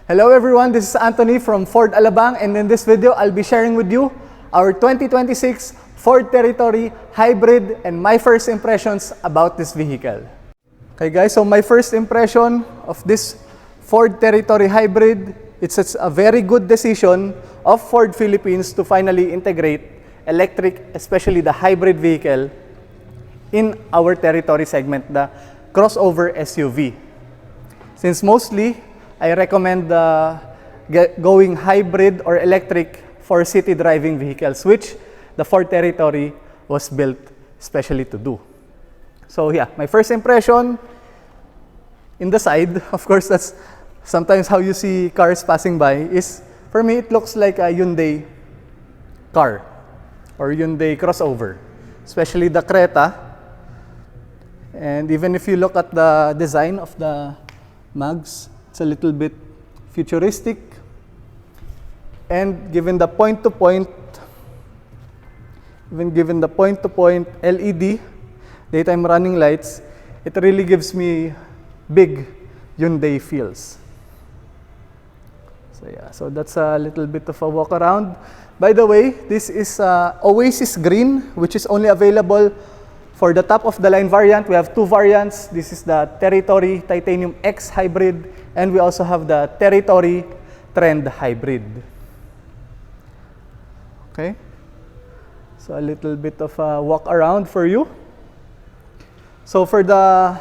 Hello everyone, this is Anthony from Ford Alabang, and in this video I'll be sharing with you our 2026 Ford Territory Hybrid and my first impressions about this vehicle. Okay guys, so my first impression of this Ford Territory Hybrid, it's a very good decision of Ford Philippines to finally integrate electric, especially the hybrid vehicle, in our territory segment, the crossover SUV. Since mostly I recommend going hybrid or electric for city driving vehicles, which the Ford Territory was built especially to do. So yeah, my first impression in the side, of course that's sometimes how you see cars passing by, is for me it looks like a Hyundai car or Hyundai crossover, especially the Creta. And even if you look at the design of the mags, it's a little bit futuristic, and given the point-to-point LED daytime running lights, it really gives me big Hyundai feels. So yeah, so that's a little bit of a walk around. By the way, this is Oasis Green, which is only available for the top of the line variant. We have two variants. This is the Territory Titanium X Hybrid, and we also have the Territory Trend Hybrid. Okay, so a little bit of a walk around for you. So for the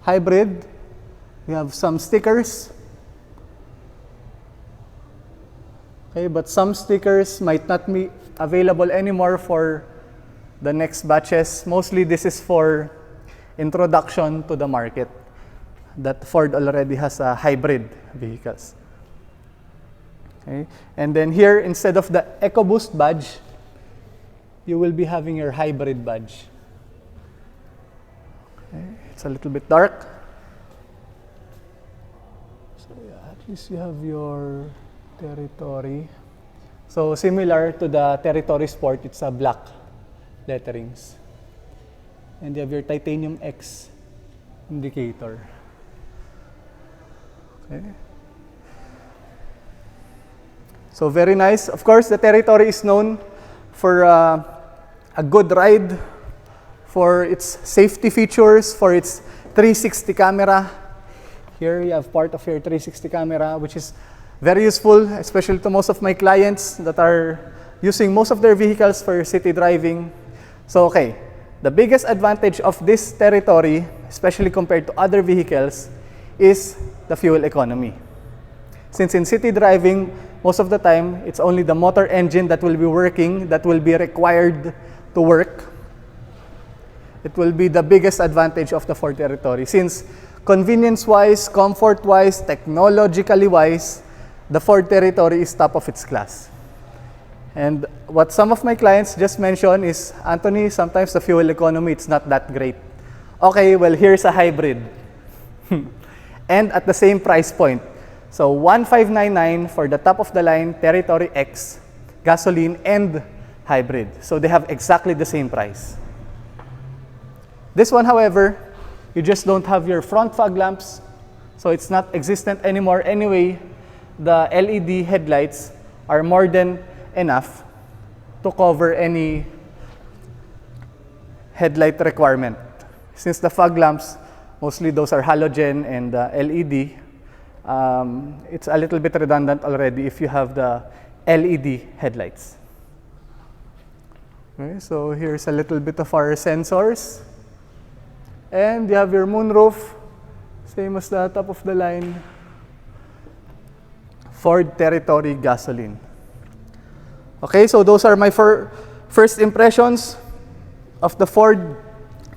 hybrid, we have some stickers. Okay, but some stickers might not be available anymore for the next batches. Mostly this is for introduction to the market that Ford already has hybrid vehicles. Okay, and then here, instead of the EcoBoost badge, you will be having your hybrid badge. Okay, it's a little bit dark. So yeah, at least you have your Territory. So similar to the Territory Sport, it's a black letterings. And you have your Titanium X indicator. Okay. So very nice. Of course, the Territory is known for a good ride, for its safety features, for its 360 camera. Here you have part of your 360 camera, which is very useful, especially to most of my clients that are using most of their vehicles for city driving. So okay, the biggest advantage of this Territory, especially compared to other vehicles, is the fuel economy. Since in city driving, most of the time, it's only the motor engine that will be working, that will be required to work. It will be the biggest advantage of the Ford Territory. Since convenience-wise, comfort-wise, technologically-wise, the Ford Territory is top of its class. And what some of my clients just mentioned is, Anthony, sometimes the fuel economy, it's not that great. Okay, well, here's a hybrid. And at the same price point. So 1,599 for the top of the line Territory X, gasoline and hybrid. So they have exactly the same price. This one, however, you just don't have your front fog lamps, so it's not existent anymore. Anyway, the LED headlights are more than enough to cover any headlight requirement. Since the fog lamps, mostly those are halogen and LED, it's a little bit redundant already if you have the LED headlights. Okay, so here's a little bit of our sensors. And you have your moonroof, same as the top of the line Ford Territory gasoline. Okay, so those are my first impressions of the Ford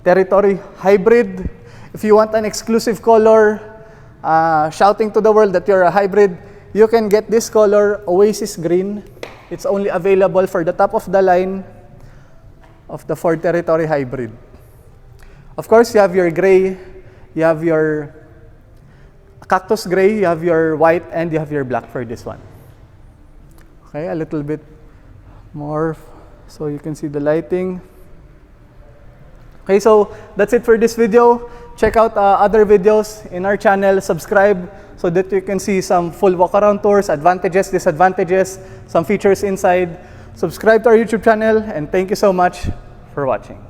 Territory Hybrid. If you want an exclusive color, shouting to the world that you're a hybrid, you can get this color, Oasis Green. It's only available for the top of the line of the Ford Territory Hybrid. Of course, you have your gray, you have your Cactus Grey, you have your white, and you have your black for this one. Okay, a little bit more so you can see the lighting. Okay, so that's it for this video. check out other videos in our channel, subscribe so that you can see some full walk-around tours, advantages, disadvantages, some features inside. Subscribe to our YouTube channel, and thank you so much for watching.